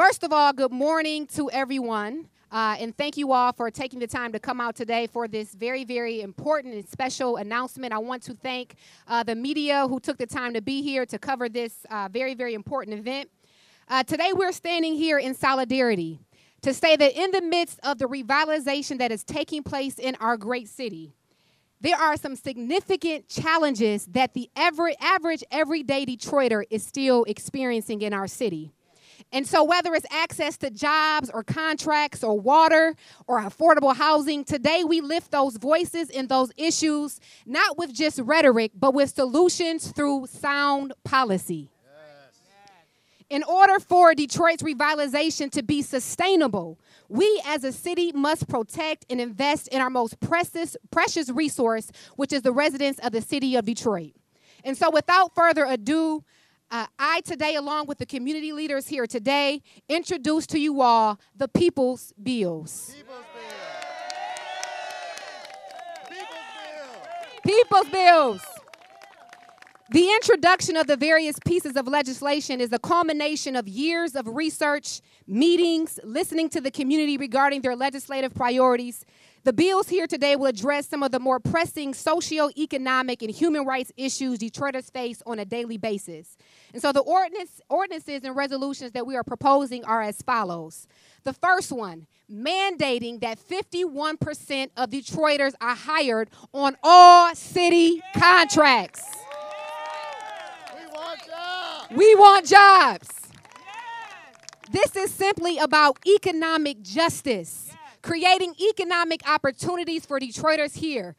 First of all, good morning to everyone. And thank you all for taking the time to come out today for this very, very important and special announcement. I want to thank the media who took the time to be here to cover this very, very important event. Today we're standing here in solidarity to say that in the midst of the revitalization that is taking place in our great city, there are some significant challenges that the average everyday Detroiter is still experiencing in our city. And so whether it's access to jobs or contracts or water or affordable housing, today we lift those voices and those issues, not with just rhetoric, but with solutions through sound policy. In order for Detroit's revitalization to be sustainable, we as a city must protect and invest in our most precious resource, which is the residents of the city of Detroit. And so without further ado, I today, along with the community leaders here today, introduce to you all the People's Bills. People's Bills. The introduction of the various pieces of legislation is a culmination of years of research, meetings, listening to the community regarding their legislative priorities. The bills here today will address some of the more pressing socio-economic and human rights issues Detroiters face on a daily basis. And so the ordinances and resolutions that we are proposing are as follows. The first one, mandating that 51% of Detroiters are hired on all city contracts. We want jobs. This is simply about economic justice, creating economic opportunities for Detroiters here.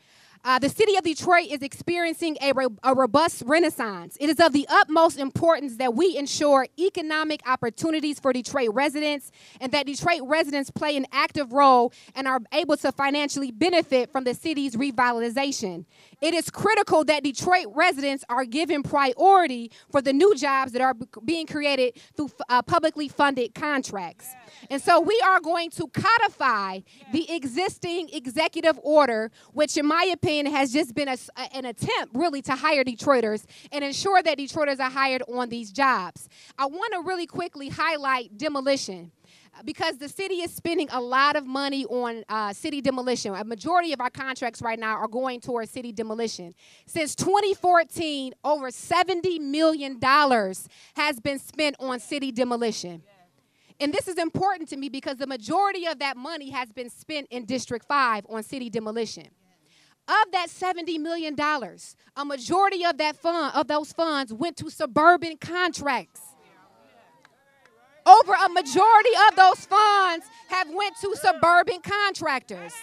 The city of Detroit is experiencing a robust renaissance. It is of the utmost importance that we ensure economic opportunities for Detroit residents and that Detroit residents play an active role and are able to financially benefit from the city's revitalization. It is critical that Detroit residents are given priority for the new jobs that are being created through publicly funded contracts. And so we are going to codify the existing executive order, which in my opinion has just been an attempt really to hire Detroiters and ensure that Detroiters are hired on these jobs. I want to really quickly highlight demolition, because the city is spending a lot of money on city demolition. A majority of our contracts right now are going towards city demolition. Since 2014, over $70 million has been spent on city demolition. And this is important to me because the majority of that money has been spent in District 5 on city demolition. Of that $70 million, a majority of those funds went to suburban contracts. Over a majority of those funds have went to suburban contractors.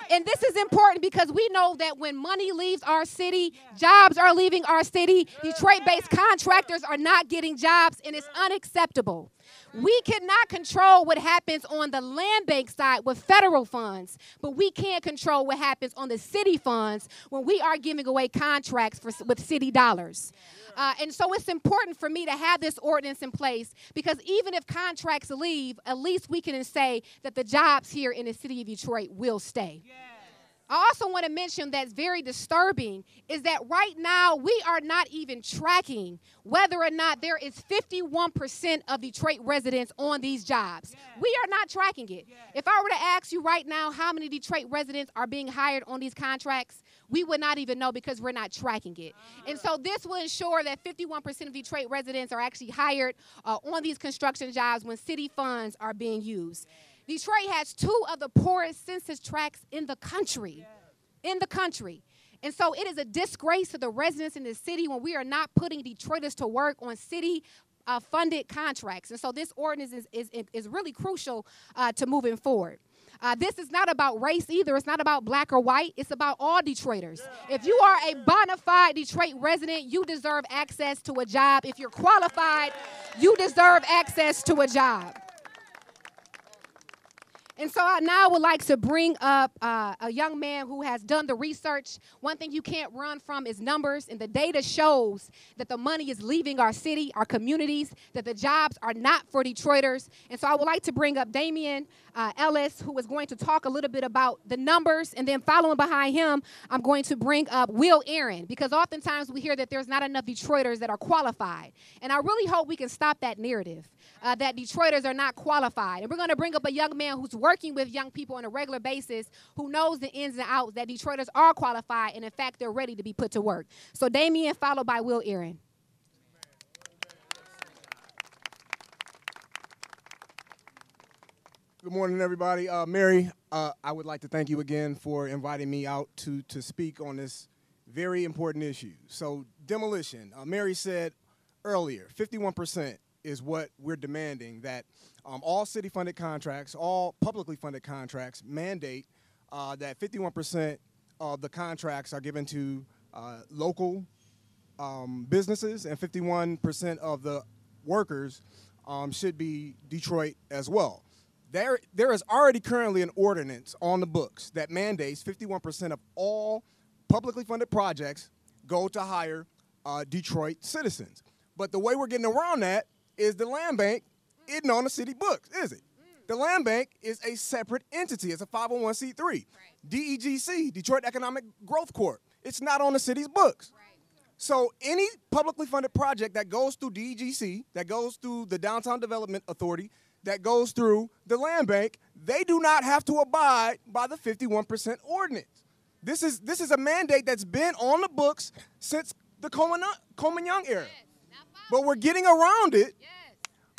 And this is important because we know that when money leaves our city, jobs are leaving our city. Detroit-based contractors are not getting jobs, and it's unacceptable. We cannot control what happens on the land bank side with federal funds, but we can control what happens on the city funds when we are giving away contracts with city dollars. And so it's important for me to have this ordinance in place because even if contracts leave, at least we can say that the jobs here in the city of Detroit will stay. Yeah. I also want to mention that's very disturbing is that right now we are not even tracking whether or not there is 51% of Detroit residents on these jobs. Yeah. We are not tracking it. Yeah. If I were to ask you right now how many Detroit residents are being hired on these contracts, we would not even know because we're not tracking it. And so this will ensure that 51% of Detroit residents are actually hired on these construction jobs when city funds are being used. Detroit has two of the poorest census tracts in the country. And so it is a disgrace to the residents in the city when we are not putting Detroiters to work on city funded contracts. And so this ordinance is really crucial to moving forward. This is not about race either. It's not about black or white. It's about all Detroiters. If you are a bona fide Detroit resident, you deserve access to a job. If you're qualified, you deserve access to a job. And so I now would like to bring up a young man who has done the research. One thing you can't run from is numbers, and the data shows that the money is leaving our city, our communities, that the jobs are not for Detroiters. And so I would like to bring up Damian Ellis, who is going to talk a little bit about the numbers, and then following behind him, I'm going to bring up Will Aaron, because oftentimes we hear that there's not enough Detroiters that are qualified. And I really hope we can stop that narrative, that Detroiters are not qualified. And we're going to bring up a young man who's working with young people on a regular basis, who knows the ins and outs, that Detroiters are qualified, and in fact, they're ready to be put to work. So Damian, followed by Will Aaron. Good morning, everybody. Mary, I would like to thank you again for inviting me out to speak on this very important issue. So demolition, Mary said earlier, 51% is what we're demanding, that all city-funded contracts, all publicly funded contracts mandate that 51% of the contracts are given to local businesses, and 51% of the workers should be Detroit as well. There is already currently an ordinance on the books that mandates 51% of all publicly funded projects go to hire Detroit citizens. But the way we're getting around that is the land bank isn't on the city books, is it? The land bank is a separate entity. It's a 501c3. Right. DEGC, Detroit Economic Growth Corp. It's not on the city's books. Right. So any publicly funded project that goes through DEGC, that goes through the Downtown Development Authority, that goes through the land bank, they do not have to abide by the 51% ordinance. This is a mandate that's been on the books since the Coleman Young era. Yes. But we're getting around it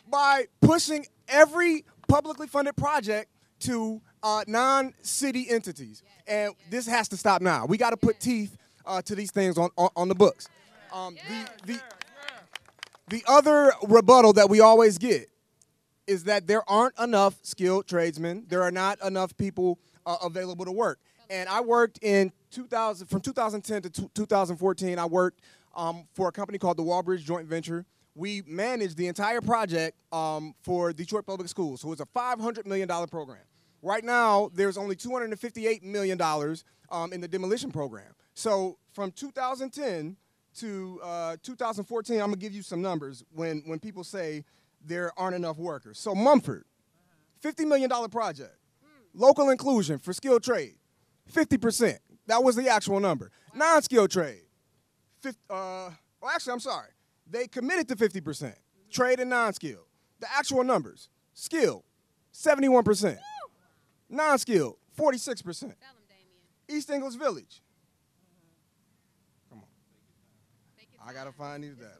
by pushing every publicly funded project to non-city entities. And this has to stop now. We got to put teeth to these things on the books. The other rebuttal that we always get is that there aren't enough skilled tradesmen. There are not enough people available to work. And I worked from 2010 to 2014, I worked for a company called the Walbridge Joint Venture. We managed the entire project for Detroit Public Schools. So it was a $500 million program. Right now, there's only $258 million in the demolition program. So from 2010 to 2014, I'm gonna give you some numbers when people say there aren't enough workers. So Mumford, $50 million project. Local inclusion for skilled trade, 50%. That was the actual number. Non-skilled trade, I'm sorry. They committed to 50%, trade and non-skilled. The actual numbers, skilled, 71%. Non-skilled, 46%. East English Village. Come on. I got to find these data.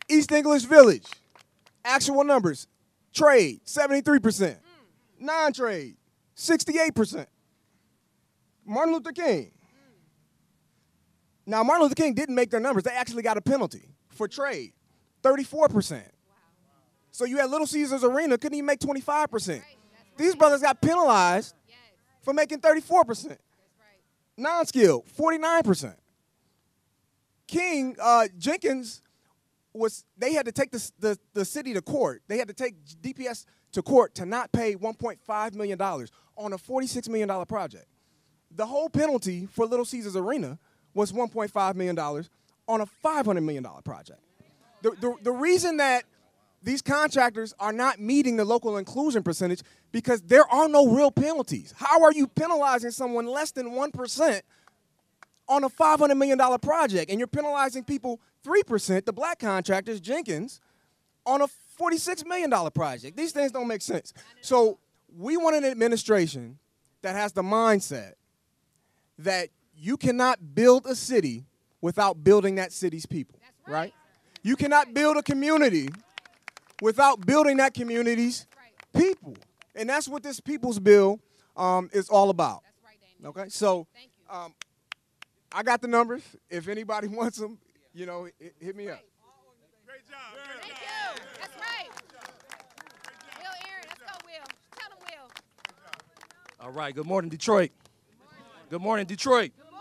East English Village, actual numbers, trade, 73%, non-trade, 68%. Martin Luther King. Now, Martin Luther King didn't make their numbers. They actually got a penalty for trade, 34%. So you had Little Caesars Arena, couldn't even make 25%. These brothers got penalized for making 34%. Non-skilled, 49%. King, Jenkins, they had to take the city to court. They had to take DPS to court to not pay $1.5 million on a $46 million project. The whole penalty for Little Caesars Arena was $1.5 million on a $500 million project. The reason that these contractors are not meeting the local inclusion percentage because there are no real penalties. How are you penalizing someone less than 1% on a $500 million project, and you're penalizing people 3%, the black contractors, Jenkins, on a $46 million project? These things don't make sense. So we want an administration that has the mindset that you cannot build a city without building that city's people, right? You cannot build a community without building that community's people. And that's what this People's Bill is all about. Okay, so I got the numbers. If anybody wants them, you know, hit me up. Great job. Thank you. That's right. Will Aaron, let's go, Will. Tell him, Will. All right, good morning, Detroit. Good morning, Detroit. Good morning.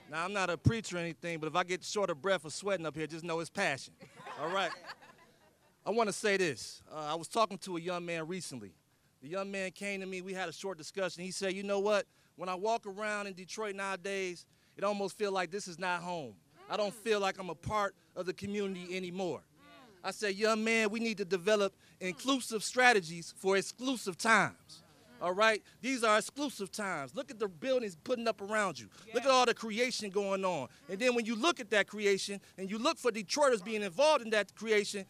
Now, I'm not a preacher or anything, but if I get short of breath or sweating up here, just know it's passion. All right. I want to say this. I was talking to a young man recently. The young man came to me. We had a short discussion. He said, you know what? When I walk around in Detroit nowadays, it almost feels like this is not home. I don't feel like I'm a part of the community anymore. I said, young man, we need to develop inclusive strategies for exclusive times. All right? These are exclusive times. Look at the buildings putting up around you. Look at all the creation going on. And then when you look at that creation and you look for Detroiters being involved in that creation,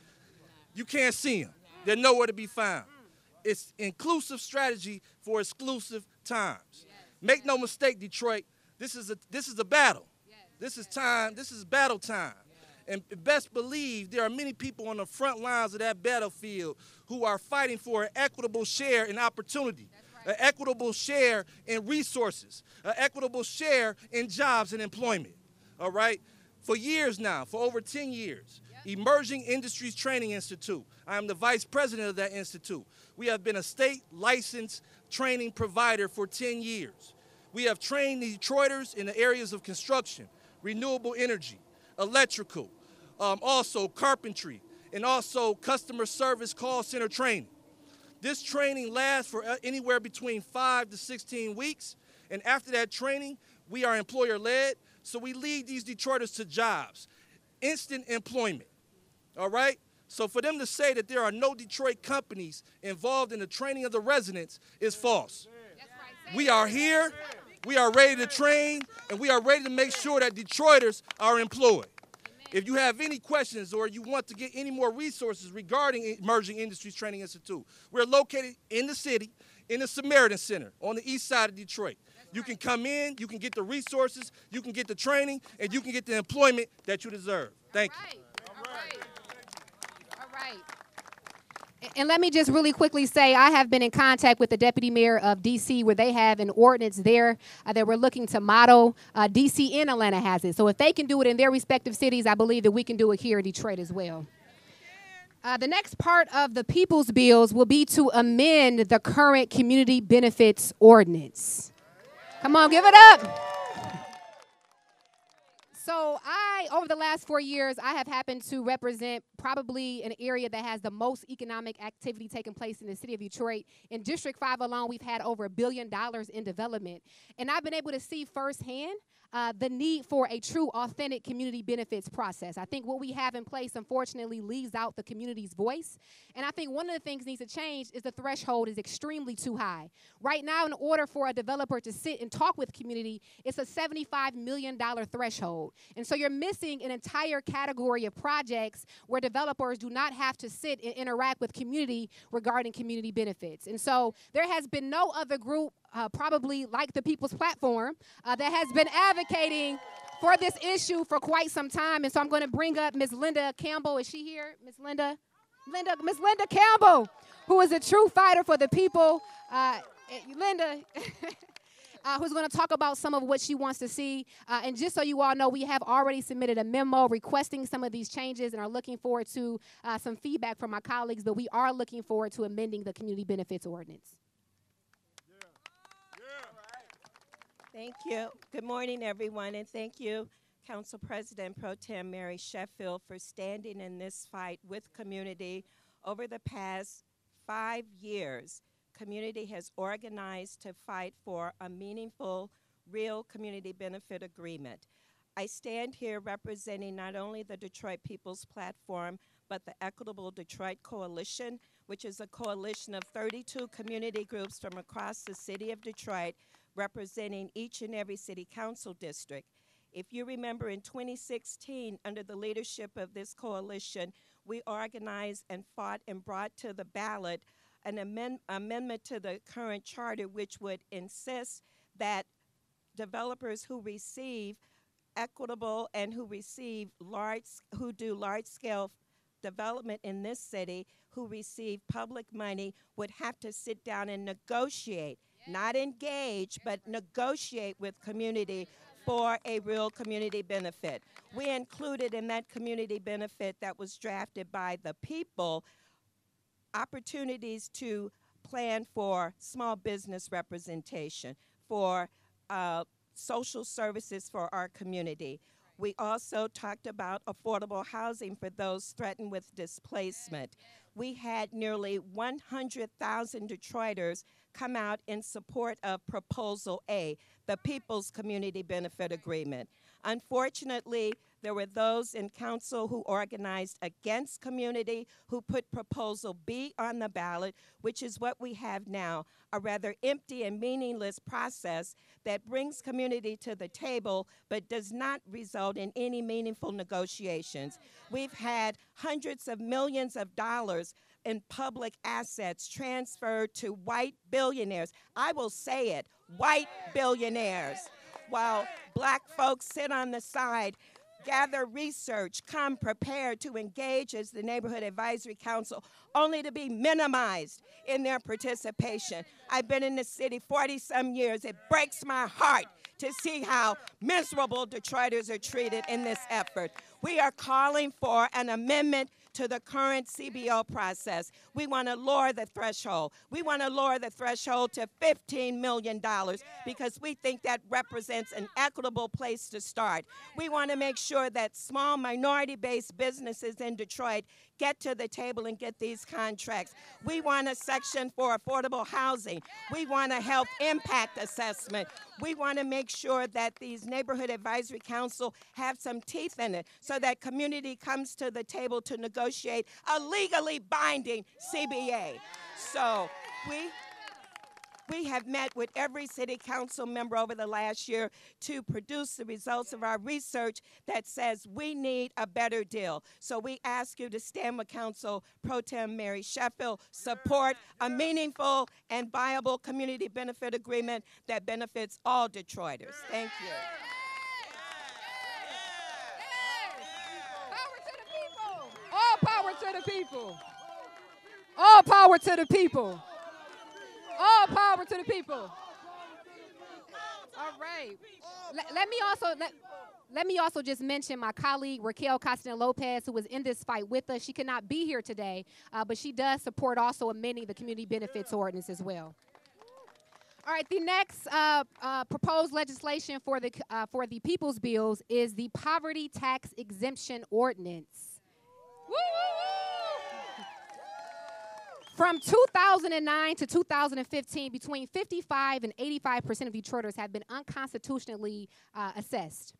you can't see them. They're nowhere to be found. It's inclusive strategy for exclusive times. Make no mistake, Detroit, this is a battle. This is time. This is battle time. And best believe there are many people on the front lines of that battlefield who are fighting for an equitable share in opportunity, an equitable share in resources, an equitable share in jobs and employment. All right? For years now, for over 10 years, Emerging Industries Training Institute. I am the vice president of that institute. We have been a state licensed training provider for 10 years. We have trained Detroiters in the areas of construction, renewable energy, electrical, also carpentry, and also customer service call center training. This training lasts for anywhere between 5 to 16 weeks, and after that training, we are employer-led, so we lead these Detroiters to jobs, instant employment, all right? So for them to say that there are no Detroit companies involved in the training of the residents is false. We are here, we are ready to train, and we are ready to make sure that Detroiters are employed. If you have any questions or you want to get any more resources regarding Emerging Industries Training Institute, we're located in the city, in the Samaritan Center on the east side of Detroit. You can come in, you can get the resources, you can get the training, and you can get the employment that you deserve. Thank you. All right. And let me just really quickly say, I have been in contact with the deputy mayor of D.C. where they have an ordinance there that we're looking to model. D.C. and Atlanta has it. So if they can do it in their respective cities, I believe that we can do it here in Detroit as well. The next part of the people's bills will be to amend the current community benefits ordinance. Come on, give it up. So over the last 4 years, I have happened to represent probably an area that has the most economic activity taking place in the city of Detroit. In District 5 alone, we've had over $1 billion in development. And I've been able to see firsthand the need for a true, authentic community benefits process. I think what we have in place, unfortunately, leaves out the community's voice. And I think one of the things needs to change is the threshold is extremely too high. Right now, in order for a developer to sit and talk with community, it's a $75 million threshold. And so you're missing an entire category of projects where developers do not have to sit and interact with community regarding community benefits. And so there has been no other group probably like the People's Platform that has been advocating for this issue for quite some time. And so I'm going to bring up Ms. Linda Campbell. Is she here? Ms. Linda Campbell, who is a true fighter for the people. Linda, who's going to talk about some of what she wants to see. And just so you all know, we have already submitted a memo requesting some of these changes and are looking forward to some feedback from my colleagues, but we are looking forward to amending the community benefits ordinance. Thank you. Good morning, everyone, and thank you, Council President Pro Tem Mary Sheffield, for standing in this fight with community. Over the past 5 years, community has organized to fight for a meaningful, real community benefit agreement. I stand here representing not only the Detroit People's Platform, but the Equitable Detroit Coalition, which is a coalition of 32 community groups from across the city of Detroit, representing each and every city council district. If you remember, in 2016, under the leadership of this coalition, we organized and fought and brought to the ballot an amendment to the current charter, which would insist that developers who receive equitable and who do large-scale development in this city, who receive public money, would have to sit down and negotiate. Not engage, but negotiate with community for a real community benefit. We included in that community benefit that was drafted by the people opportunities to plan for small business representation, for social services for our community. We also talked about affordable housing for those threatened with displacement. We had nearly 100,000 Detroiters come out in support of Proposal A, the People's Community Benefit Agreement. Unfortunately, there were those in council who organized against community, who put Proposal B on the ballot, which is what we have now, a rather empty and meaningless process that brings community to the table but does not result in any meaningful negotiations. We've had hundreds of millions of dollars in public assets transferred to white billionaires. I will say it, white billionaires. While black folks sit on the side, gather research, come prepared to engage as the Neighborhood Advisory Council, only to be minimized in their participation. I've been in the city 40-some years. It breaks my heart to see how miserable Detroiters are treated in this effort. We are calling for an amendment to the current CBO process. We want to lower the threshold. We want to lower the threshold to $15 million because we think that represents an equitable place to start. We want to make sure that small minority-based businesses in Detroit get to the table and get these contracts. We want a section for affordable housing. We want a health impact assessment. We want to make sure that these neighborhood advisory council have some teeth in it so that community comes to the table to negotiate a legally binding CBA. So we have met with every city council member over the last year to produce the results of our research that says we need a better deal. So we ask you to stand with Council Pro Tem Mary Sheffield, support a meaningful and viable community benefit agreement that benefits all Detroiters. Thank you. All power to the people. All power to the people. All power to the people. All right. Let me also just mention my colleague Raquel Costin-Lopez, who was in this fight with us. She could not be here today, but she does support also amending the community benefits ordinance as well. All right. The next proposed legislation for the People's Bills is the Poverty Tax Exemption Ordinance. Woo! From 2009 to 2015, between 55 and 85% of Detroiters have been unconstitutionally assessed.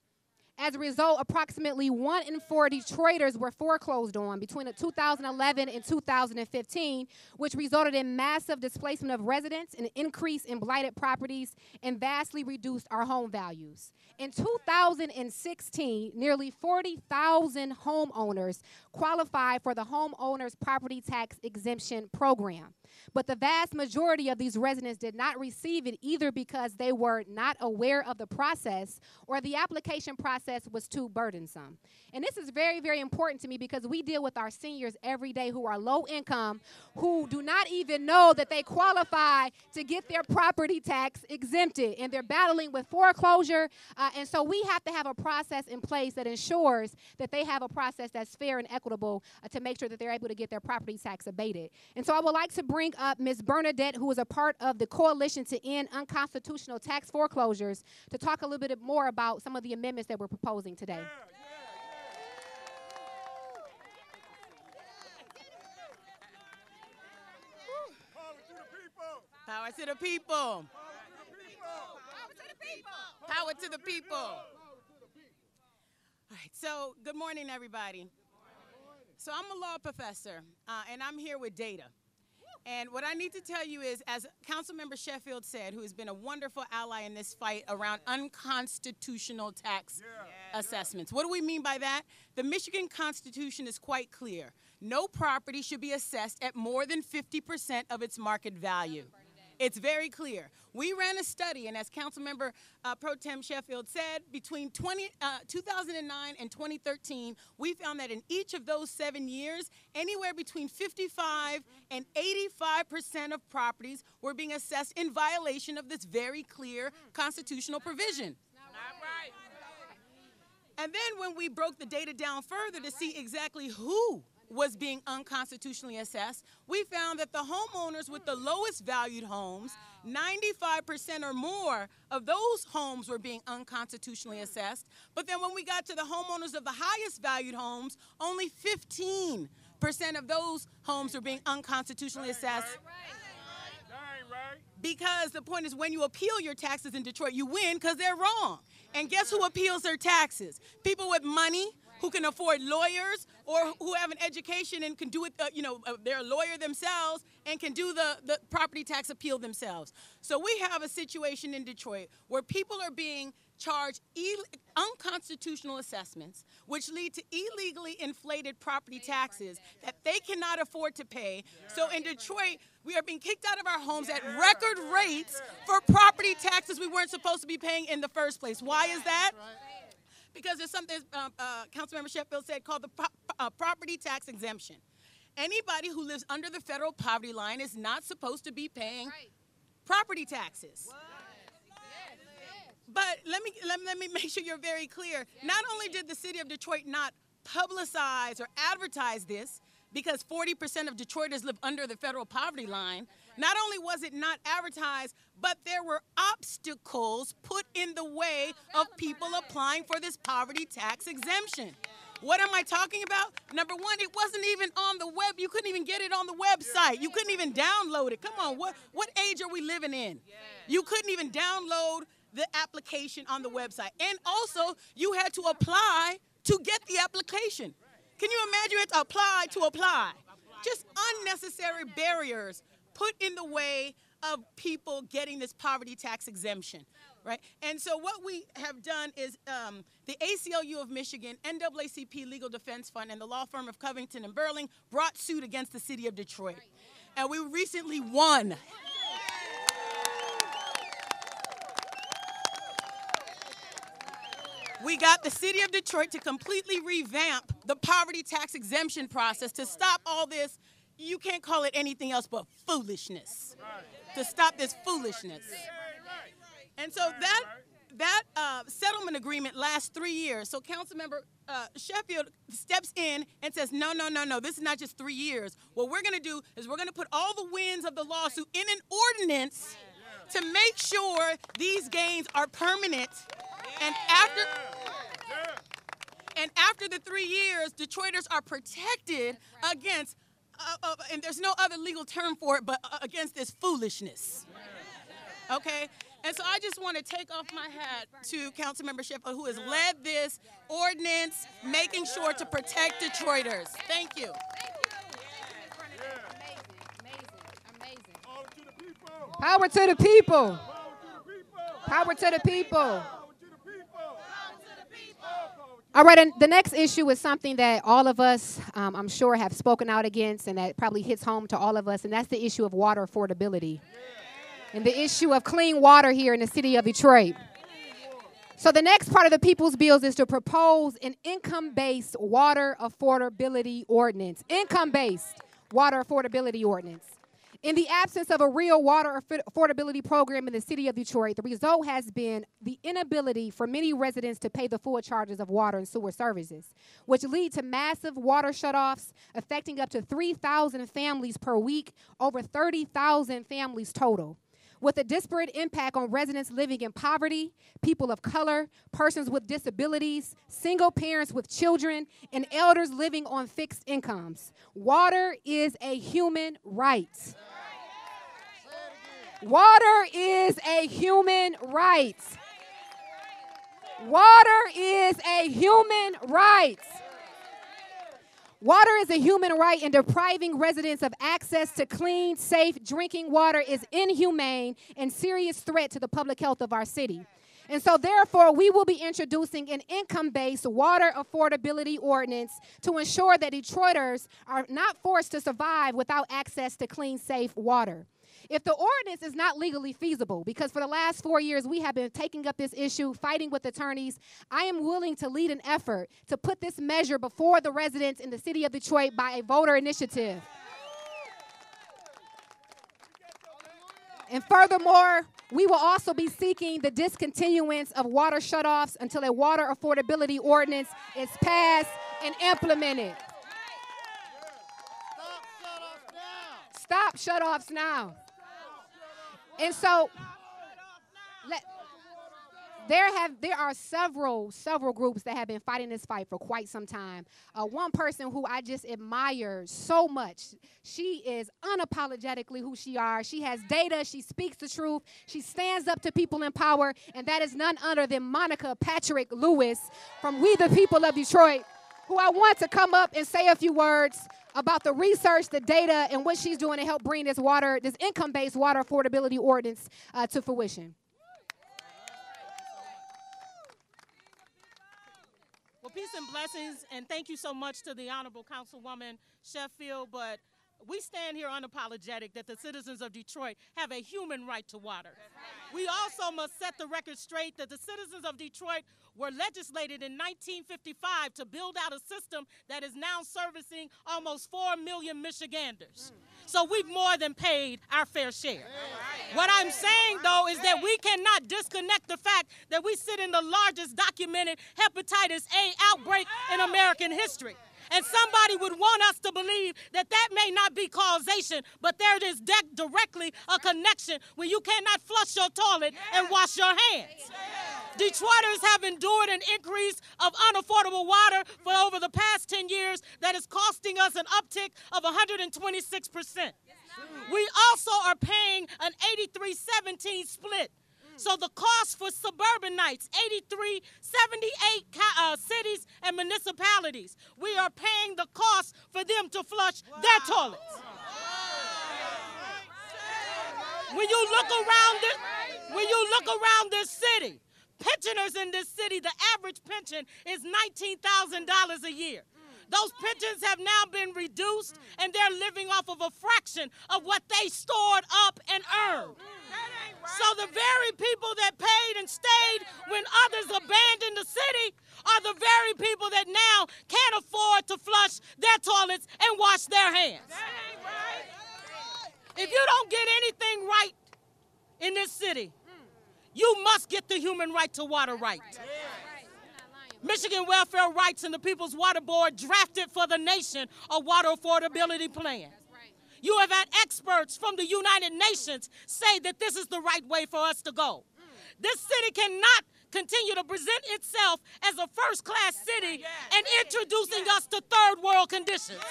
As a result, approximately 1 in 4 Detroiters were foreclosed on between 2011 and 2015, which resulted in massive displacement of residents, an increase in blighted properties, and vastly reduced our home values. In 2016, nearly 40,000 homeowners qualified for the Homeowners Property Tax Exemption Program. But the vast majority of these residents did not receive it either because they were not aware of the process or the application process was too burdensome. And this is very, very important to me because we deal with our seniors every day who are low income, who do not even know that they qualify to get their property tax exempted, and they're battling with foreclosure. And so we have to have a process in place that ensures that they have a process that's fair and equitable to make sure that they're able to get their property tax abated. And so I would like to bring up Ms. Bernadette, who is a part of the Coalition to End Unconstitutional Tax Foreclosures, to talk a little bit more about some of the amendments that we're proposing today. Power to the people. Power to the people. Power to the people. All right, so good morning, everybody. So I'm a law professor, and I'm here with data. And what I need to tell you is, as Councilmember Sheffield said, who has been a wonderful ally in this fight around unconstitutional tax assessments. What do we mean by that? The Michigan Constitution is quite clear. No property should be assessed at more than 50% of its market value. It's very clear. We ran a study, and as Councilmember Pro Tem Sheffield said, between 2009 and 2013, we found that in each of those 7 years, anywhere between 55 and 85% of properties were being assessed in violation of this very clear constitutional provision. And then when we broke the data down further to see exactly who was being unconstitutionally assessed. We found that the homeowners with the lowest valued homes, 95% or more of those homes were being unconstitutionally assessed. But then when we got to the homeowners of the highest valued homes, only 15% of those homes were being unconstitutionally assessed. Because the point is, when you appeal your taxes in Detroit, you win because they're wrong. And guess who appeals their taxes? People with money who can afford lawyers or who have an education and can do it, they're a lawyer themselves and can do the property tax appeal themselves. So we have a situation in Detroit where people are being charged unconstitutional assessments, which lead to illegally inflated property taxes that they cannot afford to pay. So in Detroit, we are being kicked out of our homes at record rates for property taxes we weren't supposed to be paying in the first place. Why is that? Because there's something Councilmember Sheffield said called the property tax exemption. Anybody who lives under the federal poverty line is not supposed to be paying property taxes. But let me make sure you're very clear. Not only did the city of Detroit not publicize or advertise this, because 40% of Detroiters live under the federal poverty line, not only was it not advertised, but there were obstacles put in the way of people applying for this poverty tax exemption. What am I talking about? Number one, it wasn't even on the web. You couldn't even get it on the website. You couldn't even download it. Come on, what age are we living in? You couldn't even download the application on the website. And also, you had to apply to get the application. Can you imagine you had to apply? Just unnecessary barriers put in the way of people getting this poverty tax exemption, right? And so what we have done is the ACLU of Michigan, NAACP Legal Defense Fund, and the law firm of Covington and Burling brought suit against the city of Detroit. And we recently won. We got the city of Detroit to completely revamp the poverty tax exemption process to stop all this, you can't call it anything else but foolishness, to stop this foolishness. And so that settlement agreement lasts 3 years. So Councilmember Sheffield steps in and says, no, this is not just 3 years. What we're going to do is we're going to put all the wins of the lawsuit in an ordinance to make sure these gains are permanent. And after the 3 years, Detroiters are protected against, and there's no other legal term for it, but against this foolishness. Okay? And so I just want to take off my hat to Councilmember Sheffield, who has led this ordinance, making sure to protect Detroiters. Thank you. Power to the people. Power to the people. All right, and the next issue is something that all of us, I'm sure, have spoken out against, and that probably hits home to all of us, and that's the issue of water affordability and the issue of clean water here in the city of Detroit. So the next part of the People's Bills is to propose an income-based water affordability ordinance. Income-based water affordability ordinance. In the absence of a real water affordability program in the city of Detroit, the result has been the inability for many residents to pay the full charges of water and sewer services, which lead to massive water shutoffs affecting up to 3,000 families per week, over 30,000 families total, with a disparate impact on residents living in poverty, people of color, persons with disabilities, single parents with children, and elders living on fixed incomes. Water is a human right. Water is a human right. Water is a human right. Water is a human right, and depriving residents of access to clean, safe drinking water is inhumane and serious threat to the public health of our city. And so, therefore, we will be introducing an income-based water affordability ordinance to ensure that Detroiters are not forced to survive without access to clean, safe water. If the ordinance is not legally feasible, because for the last 4 years we have been taking up this issue, fighting with attorneys, I am willing to lead an effort to put this measure before the residents in the city of Detroit by a voter initiative. And furthermore, we will also be seeking the discontinuance of water shutoffs until a water affordability ordinance is passed and implemented. stop shutoffs now. And so there are several groups that have been fighting this fight for quite some time. One person who I just admire so much, she is unapologetically who she are. She has data. She speaks the truth. She stands up to people in power, and that is none other than Monica Patrick Lewis from We the People of Detroit, who I want to come up and say a few words about the research, the data, and what she's doing to help bring this income-based water affordability ordinance to fruition. Well, peace and blessings, and thank you so much to the Honorable Councilwoman Sheffield, but we stand here unapologetic that the citizens of Detroit have a human right to water. We also must set the record straight that the citizens of Detroit were legislated in 1955 to build out a system that is now servicing almost 4 million Michiganders. So we've more than paid our fair share. What I'm saying, though, is that we cannot disconnect the fact that we sit in the largest documented hepatitis A outbreak in American history. And somebody would want us to believe that that may not be causation, but there is directly a connection when you cannot flush your toilet and wash your hands. Detroiters have endured an increase of unaffordable water for over the past 10 years that is costing us an uptick of 126%. We also are paying an 83-17 split. So the cost for suburbanites, 78 cities and municipalities, we are paying the cost for them to flush their toilets. When you look around this city, pensioners in this city, the average pension is $19,000 a year. Those pensions have now been reduced, and they're living off of a fraction of what they stored up and earned. So the very people that paid and stayed when others abandoned the city are the very people that now can't afford to flush their toilets and wash their hands. If you don't get anything right in this city, you must get the human right to water right. Michigan Welfare Rights and the People's Water Board drafted for the nation a water affordability plan. You have had experts from the United Nations say that this is the right way for us to go. This city cannot continue to present itself as a first-class city and introducing us to third world conditions.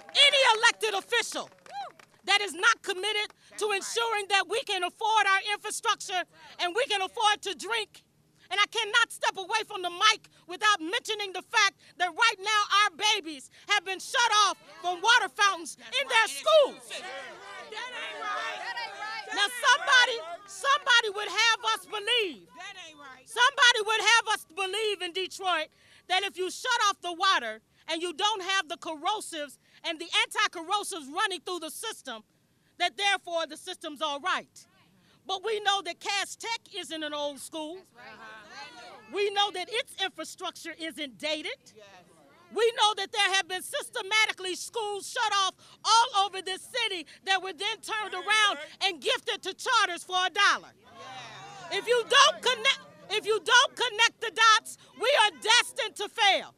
Any elected official that is not committed to ensuring that we can afford our infrastructure and we can afford to drink. And I cannot step away from the mic without mentioning the fact that right now our babies have been shut off from water fountains in their schools. Now somebody would have us believe, in Detroit that if you shut off the water and you don't have the corrosives and the anti-corrosives running through the system, that therefore the system's all right. But we know that Cass Tech isn't an old school. We know that its infrastructure isn't dated. We know that there have been systematically schools shut off all over this city that were then turned around and gifted to charters for $1. If you don't connect the dots, we are destined to fail.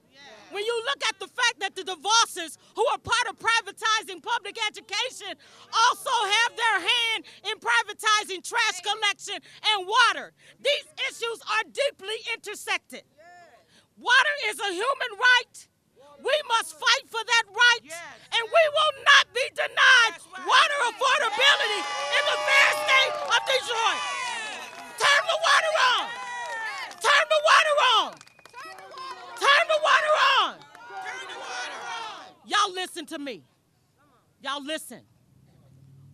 When you look at the fact that the DeVosses, who are part of privatizing public education, also have their hand in privatizing trash collection and water, these issues are deeply intersected. Water is a human right. We must fight for that right, and we will not be denied water affordability in the fair state of Detroit. Turn the water on. Turn the water on. Turn the water on. Y'all listen to me. Y'all listen.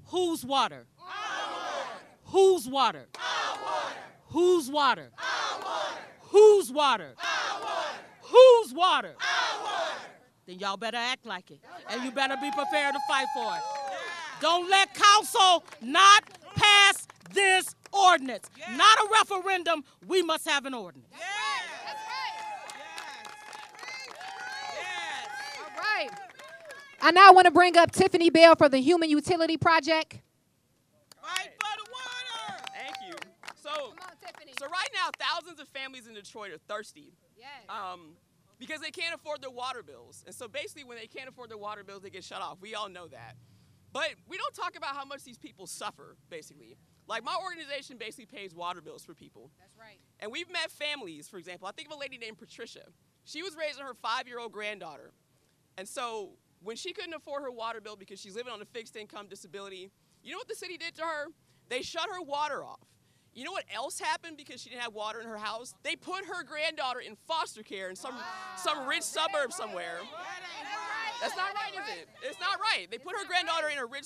Whose water? Whose water? Whose water? Whose water? Whose water? Then y'all better act like it. And you better be prepared to fight for it. Don't let council not pass this ordinance. Not a referendum. We must have an ordinance. I now want to bring up Tiffany Bailey for the Human Utility Project. Fight for the water! Thank you. So right now, thousands of families in Detroit are thirsty. Yes. because they can't afford their water bills. And so basically when they can't afford their water bills, they get shut off. We all know that. But we don't talk about how much these people suffer, basically. Like, my organization basically pays water bills for people. That's right. And we've met families, for example. I think of a lady named Patricia. She was raising her 5-year-old granddaughter. And so when she couldn't afford her water bill because she's living on a fixed income disability, you know what the city did to her? They shut her water off. You know what else happened because she didn't have water in her house? They put her granddaughter in foster care in some rich suburb somewhere. That's not right, is it? It's not right. They put her granddaughter in a rich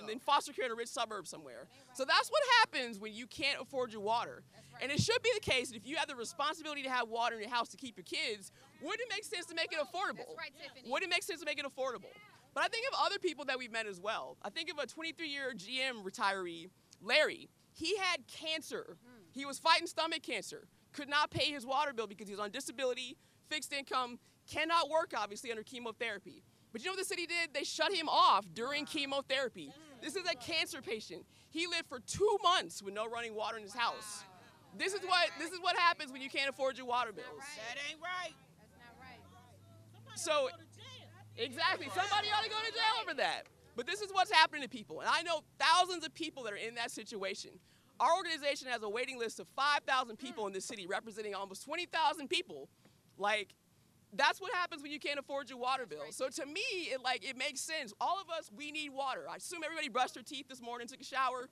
in foster care in a rich suburb somewhere. So that's what happens when you can't afford your water. And it should be the case that if you have the responsibility to have water in your house to keep your kids, wouldn't it make sense to make it affordable? That's right, Tiffany. Wouldn't it make sense to make it affordable? But I think of other people that we've met as well. I think of a 23-year GM retiree, Larry. He had cancer. He was fighting stomach cancer. Could not pay his water bill because he was on disability, fixed income, cannot work, obviously, under chemotherapy. But you know what the city did? They shut him off during chemotherapy. This is a cancer patient. He lived for 2 months with no running water in his house. This is what happens when you can't afford your water bills. That ain't right. That's not right. So, exactly. Somebody ought to go to jail over that. But this is what's happening to people. And I know thousands of people that are in that situation. Our organization has a waiting list of 5,000 people in this city, representing almost 20,000 people. Like, that's what happens when you can't afford your water bill. So to me, it makes sense. All of us, we need water. I assume everybody brushed their teeth this morning, took a shower.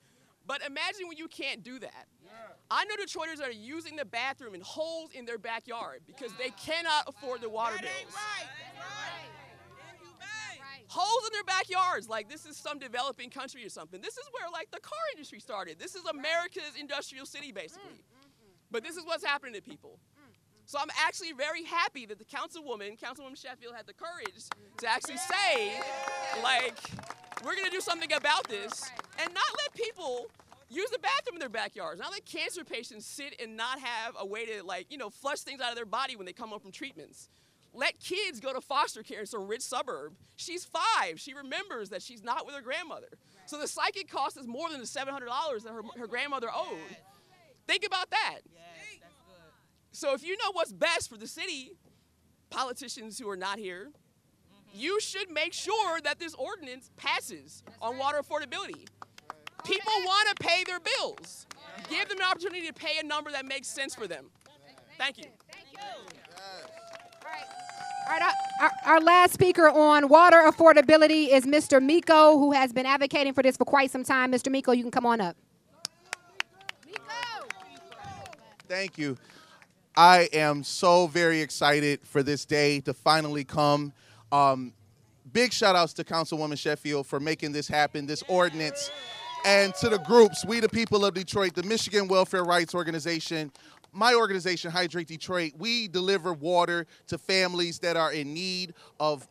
But imagine when you can't do that. Yeah. I know Detroiters that are using the bathroom in holes in their backyard because they cannot afford their water bills. That ain't right. Holes in their backyards, like this is some developing country or something. This is where like the car industry started. This is America's industrial city, basically. But this is what's happening to people. So I'm actually very happy that the Councilwoman Sheffield, had the courage to actually say, like, we're gonna do something about this and not let people use the bathroom in their backyards. Not let cancer patients sit and not have a way to, like, you know, flush things out of their body when they come home from treatments. Let kids go to foster care in some rich suburb. She's 5. She remembers that she's not with her grandmother. So the psychic cost is more than the $700 that her grandmother owed. Think about that. Yes, that's good. So if you know what's best for the city, politicians who are not here, you should make sure that this ordinance passes on water affordability. People want to pay their bills. Give them an opportunity to pay a number that makes sense for them. Thank you. Thank you. All right, our last speaker on water affordability is Mr. Miko, who has been advocating for this for quite some time. Mr. Miko, you can come on up. Thank you. I am so very excited for this day to finally come. Big shout outs to Councilwoman Sheffield for making this happen, this ordinance, and to the groups, We the People of Detroit, the Michigan Welfare Rights Organization, my organization, Hydrate Detroit. We deliver water to families that are in need of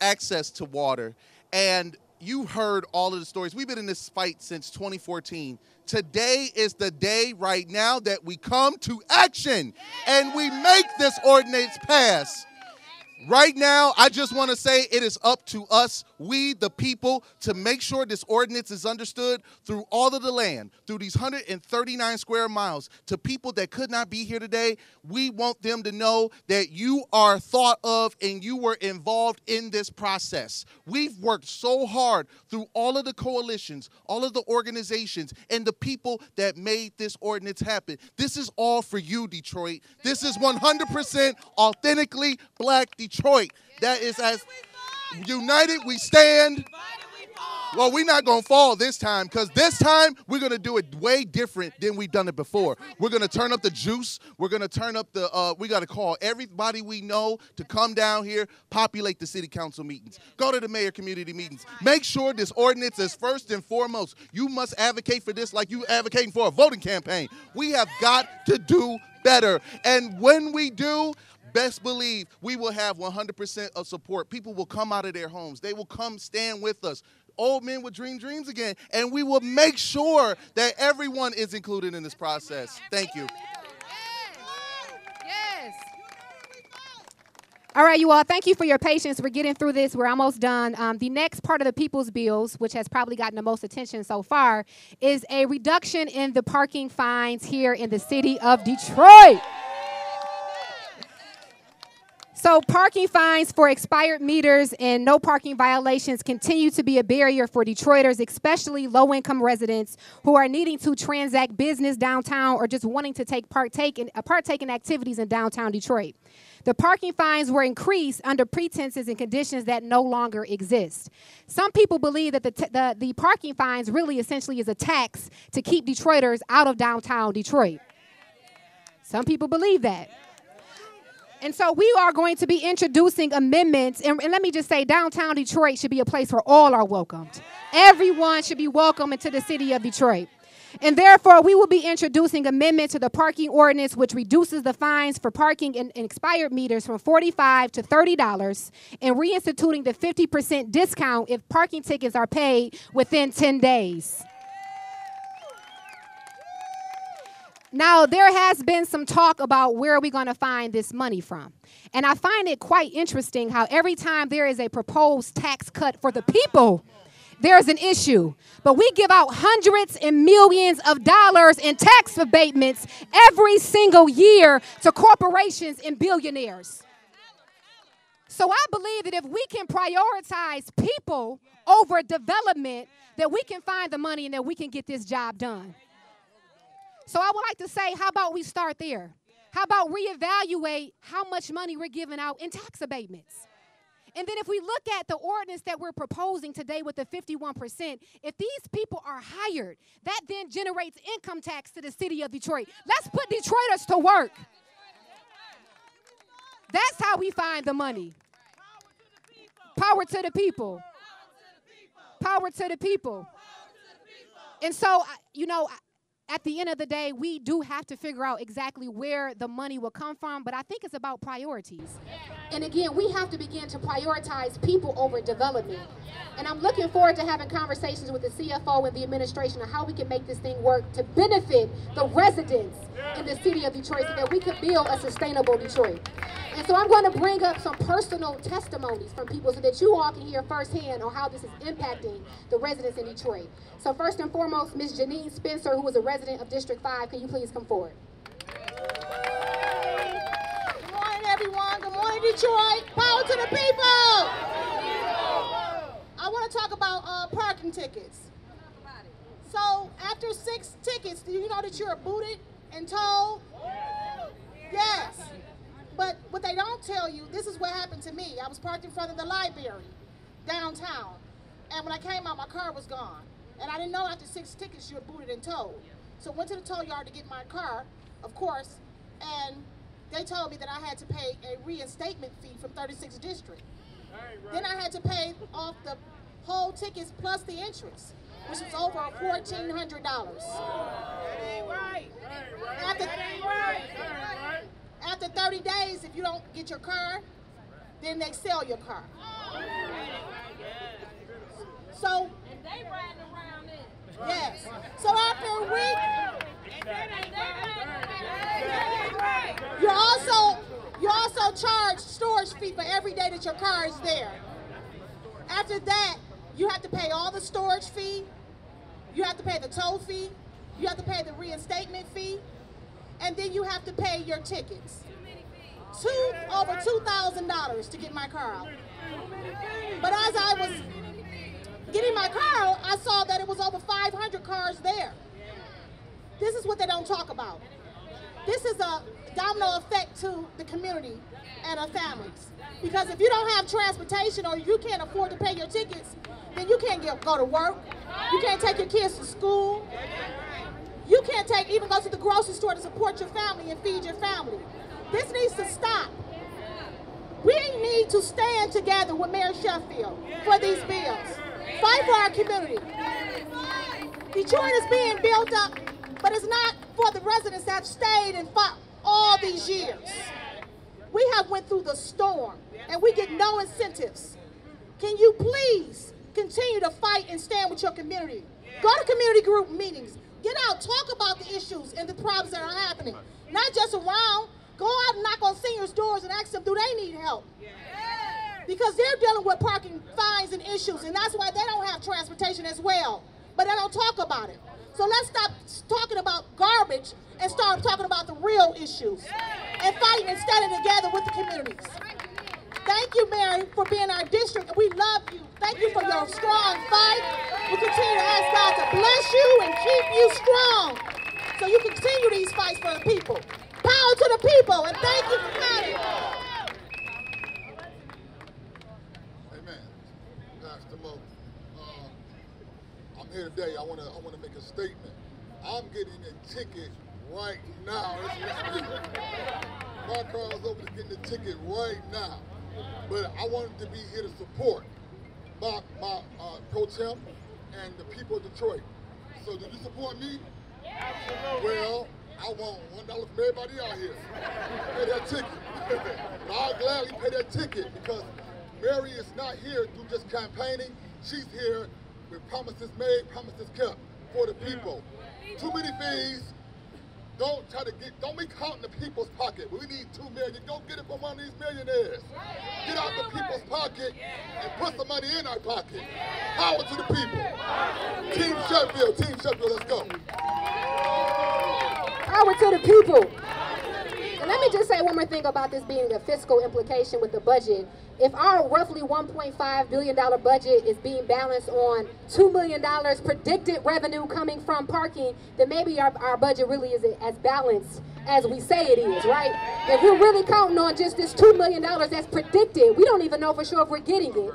access to water. And you heard all of the stories. We've been in this fight since 2014. Today is the day right now that we come to action and we make this ordinance pass. Right now, I just want to say it is up to us, we the people, to make sure this ordinance is understood through all of the land, through these 139 square miles. To people that could not be here today, we want them to know that you are thought of and you were involved in this process. We've worked so hard through all of the coalitions, all of the organizations, and the people that made this ordinance happen. This is all for you, Detroit. This is 100% authentically Black Detroit. That is as united we stand. Well, we're not going to fall this time, because this time we're going to do it way different than we've done it before. We're going to turn up the juice. We're going to turn up the, we got to call everybody we know to come down here, populate the city council meetings. Go to the mayor community meetings. Make sure this ordinance is first and foremost. You must advocate for this like you advocating for a voting campaign. We have got to do better. And when we do, best believe we will have 100% of support. People will come out of their homes. They will come stand with us. Old men will dream dreams again, and we will make sure that everyone is included in this process. Thank you. Yes. All right, you all, thank you for your patience. We're getting through this. We're almost done. The next part of the People's Bills, which has probably gotten the most attention so far, is a reduction in the parking fines here in the city of Detroit. So So parking fines for expired meters and no parking violations continue to be a barrier for Detroiters, especially low-income residents who are needing to transact business downtown or just wanting to partake in activities in downtown Detroit. The parking fines were increased under pretenses and conditions that no longer exist. Some people believe that the parking fines really essentially is a tax to keep Detroiters out of downtown Detroit. Some people believe that. And so we are going to be introducing amendments. And let me just say, downtown Detroit should be a place where all are welcomed. Everyone should be welcome into the city of Detroit. And therefore, we will be introducing amendment to the parking ordinance, which reduces the fines for parking in expired meters from $45 to $30 and reinstituting the 50% discount if parking tickets are paid within 10 days. Now, there has been some talk about where are we going to find this money from. And I find it quite interesting how every time there is a proposed tax cut for the people, there's an issue. But we give out hundreds and millions of dollars in tax abatements every single year to corporations and billionaires. So I believe that if we can prioritize people over development, that we can find the money and that we can get this job done. So I would like to say, how about we start there? How about reevaluate how much money we're giving out in tax abatements? And then if we look at the ordinance that we're proposing today with the 51%, if these people are hired, that then generates income tax to the city of Detroit. Let's put Detroiters to work. That's how we find the money. Power to the people. Power to the people. And so, at the end of the day, we do have to figure out exactly where the money will come from, but I think it's about priorities. And again, we have to begin to prioritize people over development. And I'm looking forward to having conversations with the CFO and the administration on how we can make this thing work to benefit the residents in the city of Detroit so that we can build a sustainable Detroit. And so I'm going to bring up some personal testimonies from people so that you all can hear firsthand on how this is impacting the residents in Detroit. So first and foremost, Ms. Janine Spencer, who is a resident of District 5, can you please come forward? Good morning, everyone. Good morning, Detroit. Power to the people. I want to talk about parking tickets. So after 6 tickets, do you know that you're booted and towed? Yes. But what they don't tell you, this is what happened to me. I was parked in front of the library downtown. And when I came out, my car was gone. And I didn't know after 6 tickets, you're booted and towed. So I went to the tow yard to get my car, of course, and they told me that I had to pay a reinstatement fee from 36th District. Then I had to pay off the whole tickets plus the interest, which was over $1,400. After 30 days, if you don't get your car, then they sell your car. So, yes. So after a week, you're also charged storage fee for every day that your car is there. After that, you have to pay all the storage fee, you have to pay the tow fee, you have to pay the reinstatement fee, and then you have to pay your tickets. Over $2,000 to get my car out. But as I was getting my car out, I saw that it was over 500 cars there. This is what they don't talk about. This is a domino effect to the community and our families. Because if you don't have transportation or you can't afford to pay your tickets, then you can't go to work. You can't take your kids to school. You can't even go to the grocery store to support your family and feed your family. This needs to stop. We need to stand together with Mayor Sheffield for these bills. Fight for our community. Detroit is being built up, but it's not for the residents that have stayed and fought all these years. We have went through the storm, and we get no incentives. Can you please continue to fight and stand with your community? Go to community group meetings. Get out, talk about the issues and the problems that are happening. Not just around. Go out and knock on seniors' doors and ask them, do they need help? Because they're dealing with parking fines and issues, and that's why they don't have transportation as well. But they don't talk about it. So let's stop talking about garbage and start talking about the real issues and fighting and standing together with the communities. you, Mary, for being our district. We love you. Thank you for your strong fight. We continue to ask God to bless you and keep you strong so you continue these fights for the people. Power to the people, and thank you for coming. Amen. Pastor Mo, I'm here today. I want to make a statement. I'm getting a ticket right now. My car is over to getting the ticket right now. But I wanted to be here to support my pro temp and the people of Detroit. So do you support me? Absolutely. Well, I want $1 from everybody out here. Pay that ticket. I'll gladly pay that ticket because Mary is not here to do just campaigning. She's here with promises made, promises kept for the people. Too many fees. Don't be counting the people's pocket. We need $2 million. Go get it from one of these millionaires. Get out the people's pocket and put some money in our pocket. Power to the people. Team Sheffield, let's go. Power to the people. And let me just say one more thing about this being a fiscal implication with the budget. If our roughly $1.5 billion budget is being balanced on $2 million predicted revenue coming from parking, then maybe our budget really isn't as balanced as we say it is, right? If we're really counting on just this $2 million that's predicted, we don't even know for sure if we're getting it,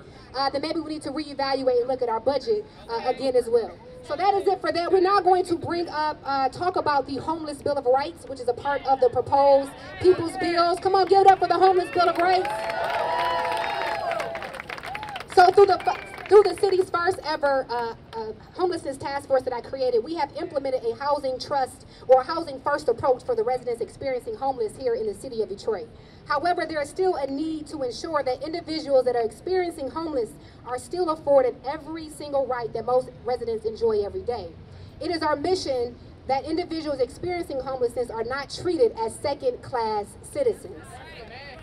then maybe we need to reevaluate and look at our budget again as well. So that is it for that. We're now going to bring up, talk about the Homeless Bill of Rights, which is a part of the proposed People's Bills. Come on, give it up for the Homeless Bill of Rights. So through the city's first ever homelessness task force that I created, we have implemented a housing trust or housing first approach for the residents experiencing homeless here in the city of Detroit. However, there is still a need to ensure that individuals that are experiencing homeless are still afforded every single right that most residents enjoy every day. It is our mission that individuals experiencing homelessness are not treated as second-class citizens.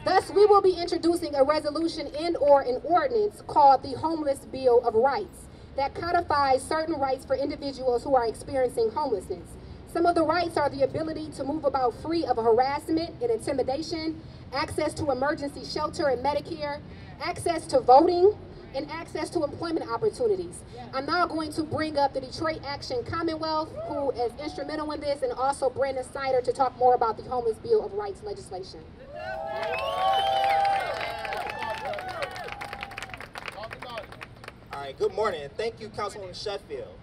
Thus, we will be introducing a resolution and/or an ordinance called the Homeless Bill of Rights that codifies certain rights for individuals who are experiencing homelessness. Some of the rights are the ability to move about free of harassment and intimidation, access to emergency shelter and Medicare, access to voting, and access to employment opportunities. I'm now going to bring up the Detroit Action Commonwealth, who is instrumental in this, and also Brandon Snyder to talk more about the Homeless Bill of Rights legislation. All right, good morning. Thank you, Councilwoman Sheffield.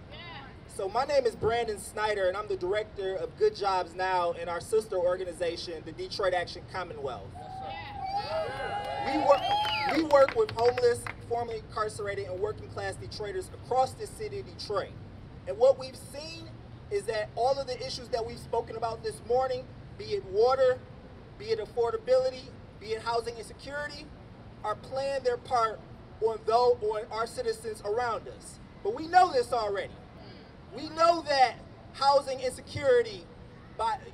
So my name is Brandon Snyder, and I'm the Director of Good Jobs Now in our sister organization, the Detroit Action Commonwealth. We work with homeless, formerly incarcerated, and working class Detroiters across the city of Detroit. And what we've seen is that all of the issues that we've spoken about this morning, be it water, be it affordability, be it housing insecurity, are playing their part on our citizens around us. But we know this already. We know that housing insecurity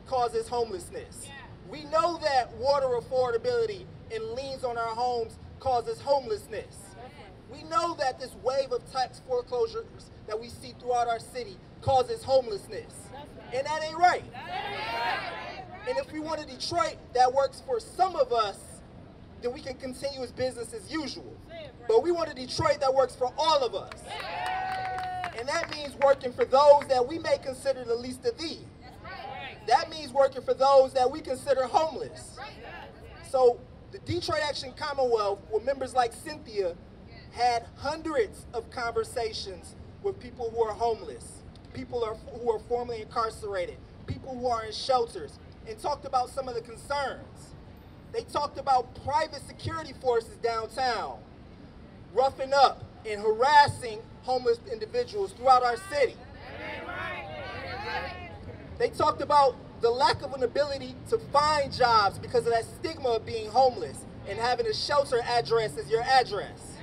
causes homelessness. We know that water affordability and liens on our homes causes homelessness. We know that this wave of tax foreclosures that we see throughout our city causes homelessness. And that ain't right. And if we want a Detroit that works for some of us, then we can continue as business as usual. But we want a Detroit that works for all of us. And that means working for those that we may consider the least of these. That means working for those that we consider homeless. So the Detroit Action Commonwealth, with members like Cynthia, had hundreds of conversations with people who are homeless, people who are formerly incarcerated, people who are in shelters, and talked about some of the concerns. They talked about private security forces downtown, roughing up and harassing homeless individuals throughout our city. They talked about the lack of an ability to find jobs because of that stigma of being homeless and having a shelter address as your address.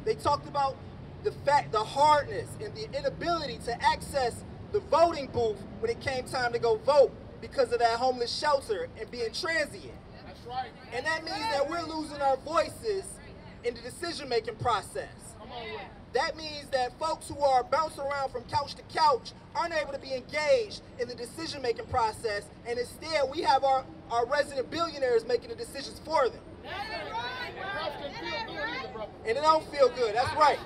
They talked about the hardness and the inability to access the voting booth when it came time to go vote because of that homeless shelter and being transient. That's right. And that means that we're losing our voices in the decision-making process. That means that folks who are bouncing around from couch to couch aren't able to be engaged in the decision-making process, and instead we have our resident billionaires making the decisions for them. And it don't feel good, that's right.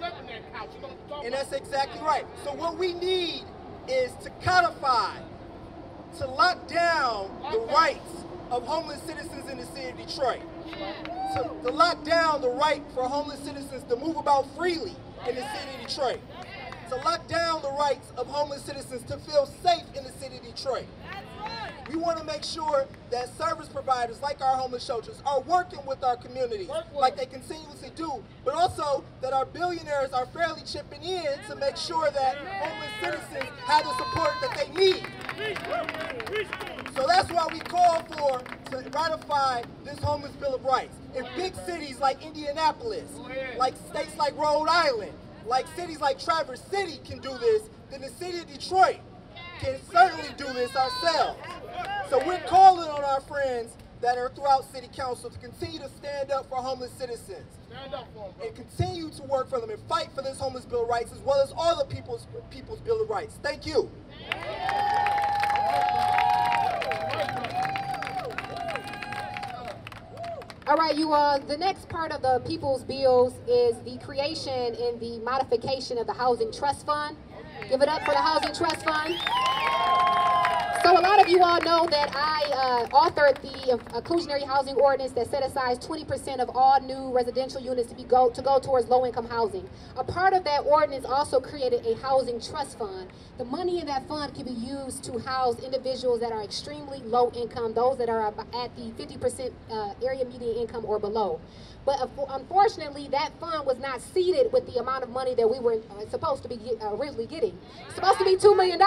And that's exactly right. So what we need is to codify, to lock down the rights of homeless citizens in the city of Detroit. To lock down the right for homeless citizens to move about freely in the city of Detroit. To lock down the rights of homeless citizens to feel safe in the city of Detroit. We want to make sure that service providers like our homeless shelters are working with our communities like they continuously do, but also that our billionaires are fairly chipping in to make sure that homeless citizens have the support that they need. So that's why we call to ratify this Homeless Bill of Rights. If big cities like Indianapolis, like states like Rhode Island, like cities like Traverse City can do this, then the city of Detroit can certainly do this ourselves. So we're calling on our friends that are throughout City Council to continue to stand up for homeless citizens. And continue to work for them and fight for this Homeless Bill of Rights as well as all the People's Bill of Rights. Thank you. All right, you all, the next part of the People's Bills is the creation and the modification of the Housing Trust Fund. Give it up for the Housing Trust Fund. So a lot of you all know that I authored the inclusionary housing ordinance that set aside 20% of all new residential units to go towards low-income housing. A part of that ordinance also created a housing trust fund. The money in that fund can be used to house individuals that are extremely low income, those that are at the 50% area median income or below. But unfortunately, that fund was not seeded with the amount of money that we were supposed to be originally getting. It's supposed to be $2 million.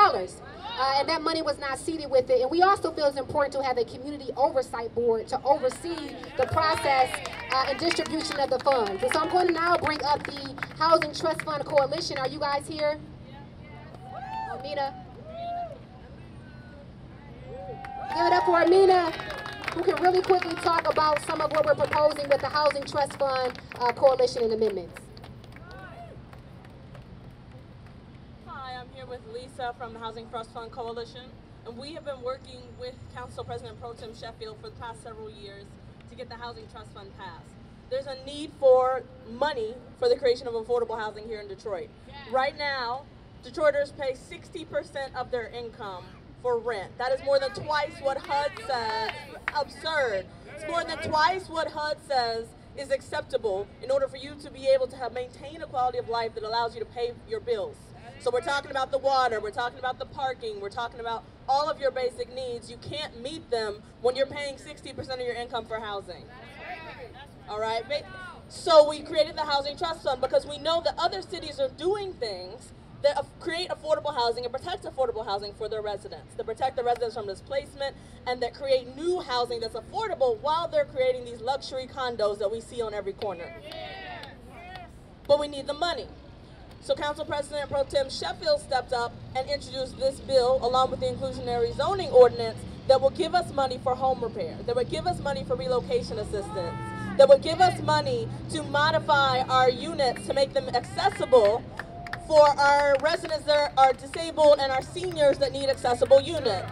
And that money was not seeded with it. And we also feel it's important to have a community oversight board to oversee the process and distribution of the funds. And so I'm going to now bring up the Housing Trust Fund Coalition. Are you guys here? Amina. Give it up for Amina, who can really quickly talk about some of what we're proposing with the Housing Trust Fund Coalition and amendments. Hi, I'm here with Lisa from the Housing Trust Fund Coalition, and we have been working with Council President Pro Tem Sheffield for the past several years to get the Housing Trust Fund passed. There's a need for money for the creation of affordable housing here in Detroit. Right now, Detroiters pay 60% of their income for rent. That is more than twice what HUD says. Absurd. It's more than twice what HUD says is acceptable in order for you to be able to maintain a quality of life that allows you to pay your bills. So we're talking about the water, we're talking about the parking, we're talking about all of your basic needs. You can't meet them when you're paying 60% of your income for housing. All right? So we created the Housing Trust Fund because we know that other cities are doing things that create affordable housing and protect affordable housing for their residents, that protect the residents from displacement, and that create new housing that's affordable while they're creating these luxury condos that we see on every corner. But we need the money. So Council President Pro Tem Sheffield stepped up and introduced this bill along with the inclusionary zoning ordinance that will give us money for home repair, that would give us money for relocation assistance, that would give us money to modify our units to make them accessible for our residents that are disabled and our seniors that need accessible units.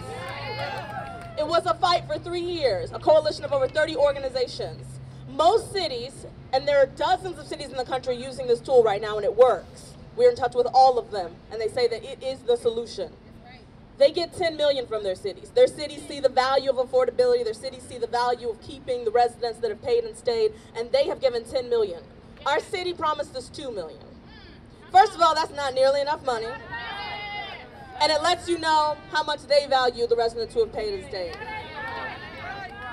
It was a fight for 3 years, a coalition of over 30 organizations. Most cities, and there are dozens of cities in the country using this tool right now, and it works. We're in touch with all of them, and they say that it is the solution. They get $10 million from their cities. Their cities see the value of affordability. Their cities see the value of keeping the residents that have paid and stayed, and they have given $10 million. Our city promised us $2 million. First of all, that's not nearly enough money. And it lets you know how much they value the residents who have paid and stayed.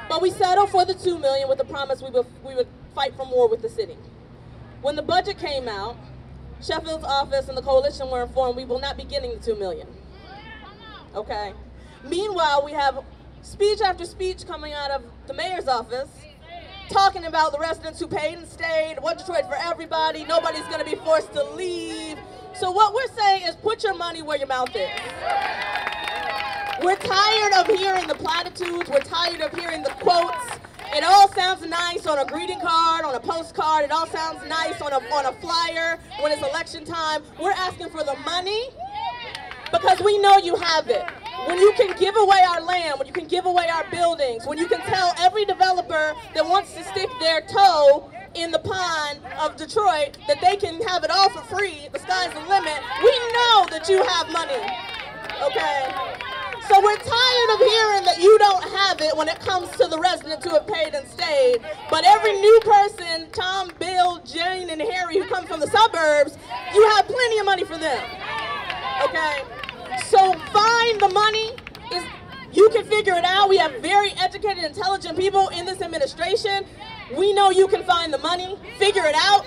But we settled for the $2 million with the promise we would fight for more with the city. When the budget came out, Sheffield's office and the coalition were informed we will not be getting the $2 million. Okay. Meanwhile, we have speech after speech coming out of the mayor's office talking about the residents who paid and stayed, One Detroit for everybody, nobody's going to be forced to leave. So what we're saying is put your money where your mouth is. We're tired of hearing the platitudes. We're tired of hearing the quotes. It all sounds nice on a greeting card, on a postcard. It all sounds nice on a flyer when it's election time. We're asking for the money because we know you have it. When you can give away our land, when you can give away our buildings, when you can tell every developer that wants to stick their toe in the pond of Detroit that they can have it all for free, the sky's the limit, we know that you have money, okay? So we're tired of hearing that you don't have it when it comes to the residents who have paid and stayed, but every new person, Tom, Bill, Jane, and Harry, who come from the suburbs, you have plenty of money for them, okay? So find the money. You can figure it out. We have very educated, intelligent people in this administration. We know you can find the money. Figure it out.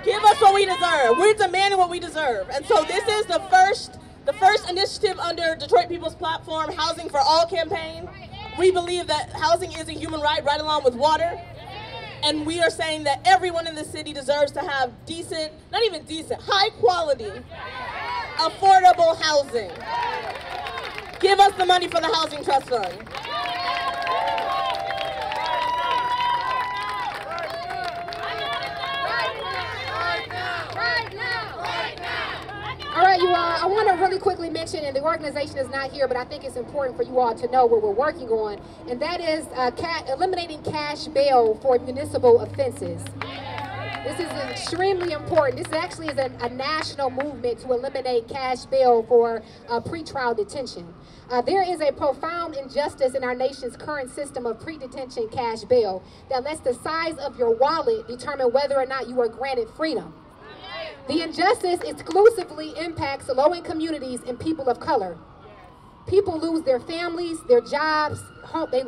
Give us what we deserve. We're demanding what we deserve. And so this is the first initiative under Detroit People's Platform, Housing for All campaign. We believe that housing is a human right along with water. And we are saying that everyone in the city deserves to have decent, not even decent, high quality, affordable housing. Give us the money for the Housing Trust Fund. All right, you all, I want to really quickly mention, and the organization is not here, but I think it's important for you all to know what we're working on, and that is eliminating cash bail for municipal offenses. This is extremely important. This actually is a national movement to eliminate cash bail for pretrial detention. There is a profound injustice in our nation's current system of pre-detention cash bail that lets the size of your wallet determine whether or not you are granted freedom. The injustice exclusively impacts low-income communities and people of color. People lose their families, their jobs, they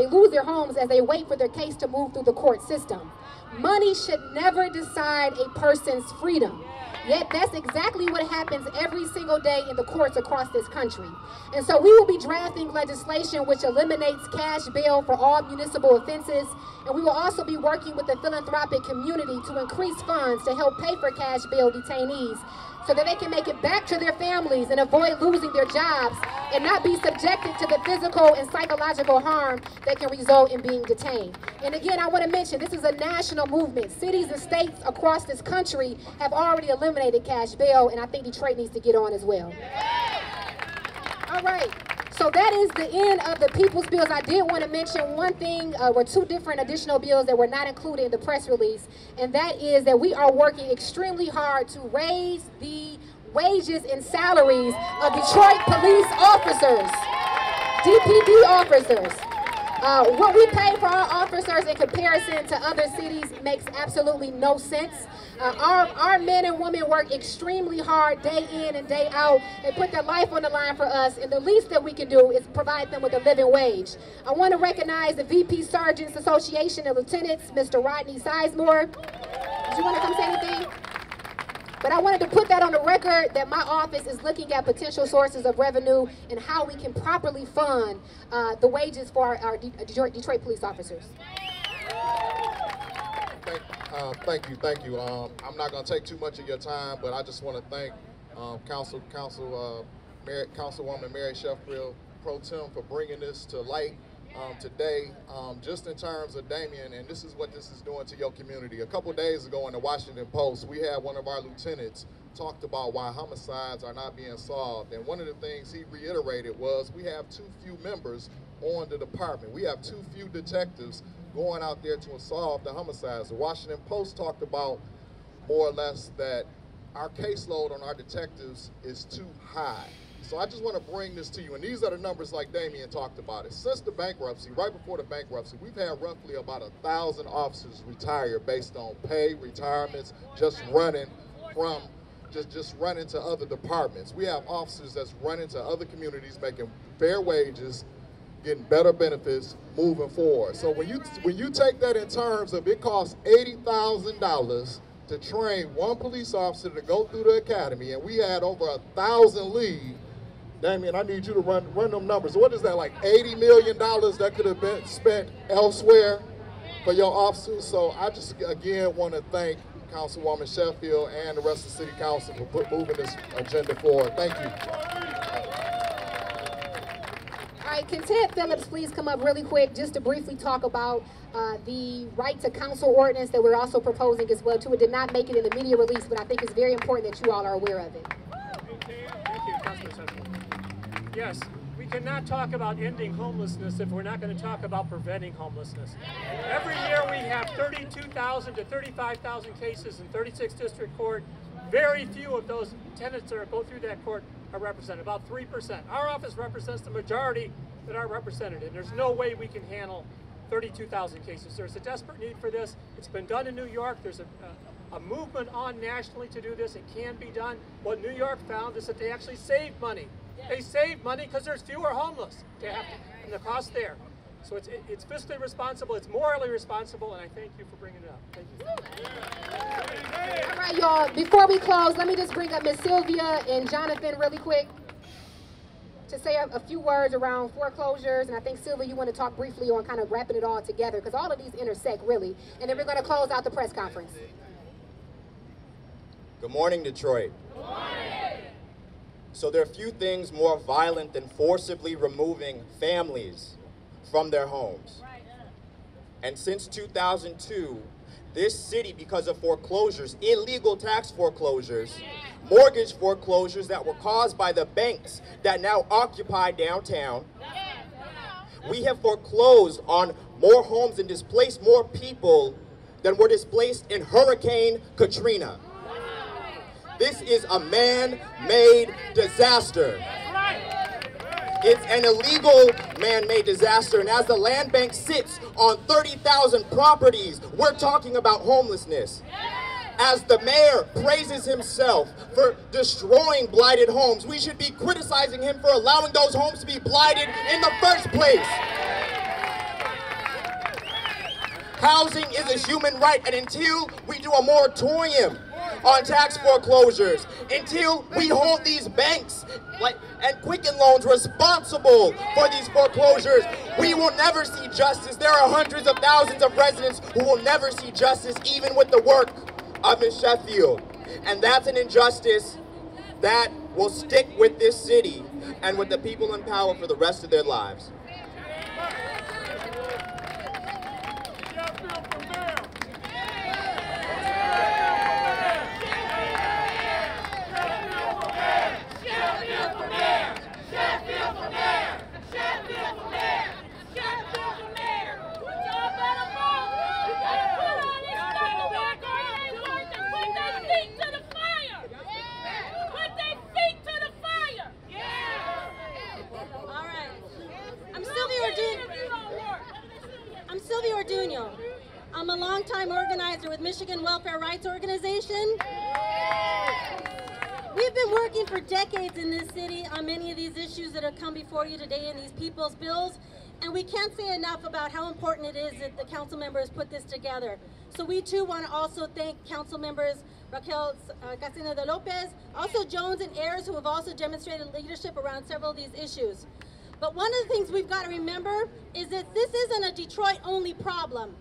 lose their homes as they wait for their case to move through the court system. Money should never decide a person's freedom. Yet that's exactly what happens every single day in the courts across this country. And so we will be drafting legislation which eliminates cash bail for all municipal offenses. And we will also be working with the philanthropic community to increase funds to help pay for cash bail detainees so that they can make it back to their families and avoid losing their jobs and not be subjected to the physical and psychological harm that can result in being detained. And again, I want to mention, this is a national movement. Cities and states across this country have already eliminated cash bail, and I think Detroit needs to get on as well. All right. So that is the end of the people's bills. I did want to mention one thing, or two different additional bills that were not included in the press release, and that is that we are working extremely hard to raise the wages and salaries of Detroit police officers, DPD officers. What we pay for our officers in comparison to other cities makes absolutely no sense. Our men and women work extremely hard day in and day out. They put their life on the line for us, and the least that we can do is provide them with a living wage. I want to recognize the VP Sergeants Association of Lieutenants, Mr. Rodney Sizemore. Did you want to come say anything? But I wanted to put that on the record that my office is looking at potential sources of revenue and how we can properly fund the wages for our Detroit police officers. Thank you. I'm not going to take too much of your time, but I just want to thank Councilwoman Mary Sheffield Pro Tem for bringing this to light today. Just in terms of Damien, and this is what this is doing to your community. A couple days ago in the Washington Post, we had one of our lieutenants talked about why homicides are not being solved. And one of the things he reiterated was we have too few members on the department. We have too few detectives going out there to solve the homicides. The Washington Post talked about more or less that our caseload on our detectives is too high. So I just want to bring this to you, and these are the numbers like Damien talked about it. Since the bankruptcy, right before the bankruptcy, we've had roughly about 1,000 officers retire based on pay, retirements, just running from, just running to other departments. We have officers that's running to other communities, making fair wages, getting better benefits, moving forward. So when you take that in terms of it costs $80,000 to train one police officer to go through the academy, and we had over 1,000 leave. Damien, I need you to run them numbers. What is that, like $80 million that could have been spent elsewhere for your officers? So I just, again, want to thank Councilwoman Sheffield and the rest of the City Council for moving this agenda forward. Thank you. All right, can Ted Phillips please come up really quick just to briefly talk about the right to counsel ordinance that we're also proposing as well too. It did not make it in the media release, but I think it's very important that you all are aware of it. Thank you, Councilman Yes, we cannot talk about ending homelessness if we're not going to talk about preventing homelessness. Every year we have 32,000 to 35,000 cases in 36 district court. Very few of those tenants that go through that court are represented, about 3%. Our office represents the majority that are represented, and there's no way we can handle 32,000 cases. There's a desperate need for this. It's been done in New York. There's a movement on nationally to do this. It can be done. What New York found is that they actually save money. They save money because there's fewer homeless and the cost there. So it's fiscally responsible, it's morally responsible, and I thank you for bringing it up. Thank you. All right, y'all, before we close, let me just bring up Ms. Sylvia and Jonathan really quick to say a few words around foreclosures. And I think, Sylvia, you want to talk briefly on kind of wrapping it all together, because all of these intersect, really. And then we're going to close out the press conference. Good morning, Detroit. Good morning. So there are few things more violent than forcibly removing families from their homes. And since 2002, this city, because of foreclosures, illegal tax foreclosures, mortgage foreclosures that were caused by the banks that now occupy downtown, we have foreclosed on more homes and displaced more people than were displaced in Hurricane Katrina. This is a man-made disaster. It's an illegal man-made disaster, and as the land bank sits on 30,000 properties, we're talking about homelessness. As the mayor praises himself for destroying blighted homes, we should be criticizing him for allowing those homes to be blighted in the first place. Housing is a human right, and until we do a moratorium on tax foreclosures, until we hold these banks and Quicken Loans responsible for these foreclosures, we will never see justice. There are hundreds of thousands of residents who will never see justice, even with the work of Ms. Sheffield. And that's an injustice that will stick with this city and with the people in power for the rest of their lives. I'm a longtime organizer with Michigan Welfare Rights Organization. We've been working for decades in this city on many of these issues that have come before you today in these people's bills, and we can't say enough about how important it is that the council members put this together. So we too want to also thank council members Raquel Casino de Lopez, also Jones and Ayers, who have also demonstrated leadership around several of these issues. But one of the things we've got to remember is that this isn't a Detroit-only problem.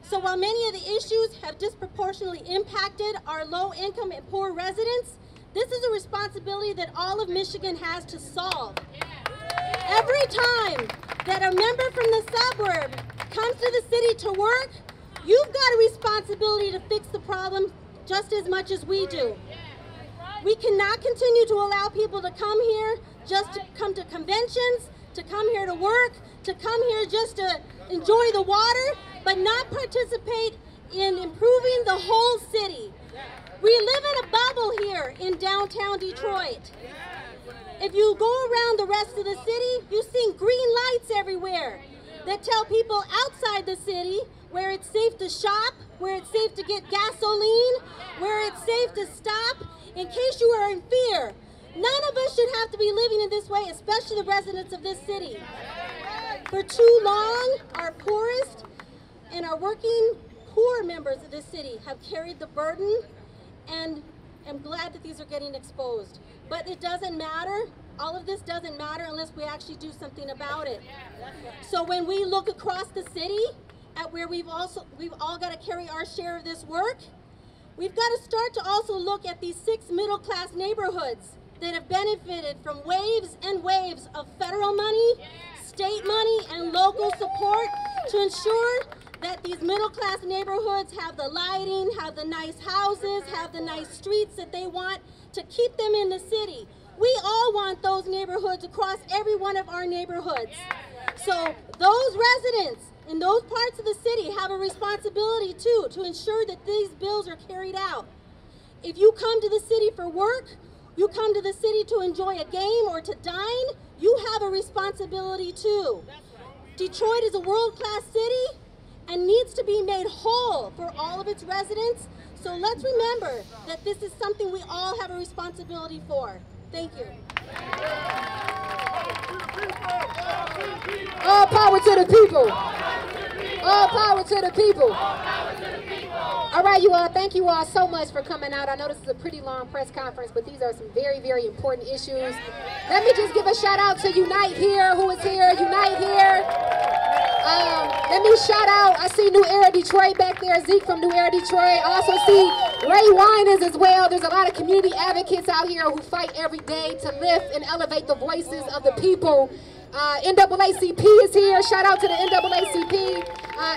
So while many of the issues have disproportionately impacted our low-income and poor residents, this is a responsibility that all of Michigan has to solve. Every time that a member from the suburb comes to the city to work, you've got a responsibility to fix the problem just as much as we do. We cannot continue to allow people to come here just to come to conventions, to come here to work, to come here just to enjoy the water, but not participate in improving the whole city. We live in a bubble here in downtown Detroit. If you go around the rest of the city, you see green lights everywhere that tell people outside the city where it's safe to shop, where it's safe to get gasoline, where it's safe to stop, in case you are in fear. None of us should have to be living in this way, especially the residents of this city. For too long, our poorest and our working poor members of this city have carried the burden, and I'm glad that these are getting exposed. But it doesn't matter. All of this doesn't matter unless we actually do something about it. So when we look across the city at where we've all got to carry our share of this work, we've got to start to also look at these 6 middle-class neighborhoods that have benefited from waves and waves of federal money, state money, and local support to ensure that these middle-class neighborhoods have the lighting, have the nice houses, have the nice streets that they want to keep them in the city. We all want those neighborhoods across every one of our neighborhoods. So those residents in those parts of the city have a responsibility too to ensure that these bills are carried out. If you come to the city for work, you come to the city to enjoy a game or to dine, you have a responsibility too. Detroit is a world-class city and needs to be made whole for all of its residents. So let's remember that this is something we all have a responsibility for. Thank you. All power to the people. All power to the people. All right, you all, thank you all so much for coming out. I know this is a pretty long press conference, but these are some very, very important issues. Let me just give a shout out to Unite Here, who is here. Unite Here. Let me shout out, I see New Era Detroit back there, Zeke from New Era Detroit. I also see Ray Winans as well. There's a lot of community advocates out here who fight every day to lift and elevate the voices of the people. NAACP is here. Shout out to the NAACP.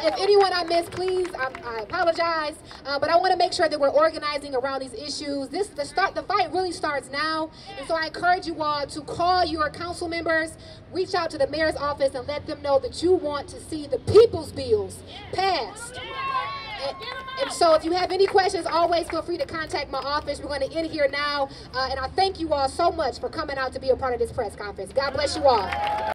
If anyone I missed, please, I apologize. But I want to make sure that we're organizing around these issues. The fight really starts now. And so I encourage you all to call your council members, reach out to the mayor's office and let them know that you want to see the people's bills passed. And so if you have any questions, always feel free to contact my office. We're going to end here now. And I thank you all so much for coming out to be a part of this press conference. God bless you all.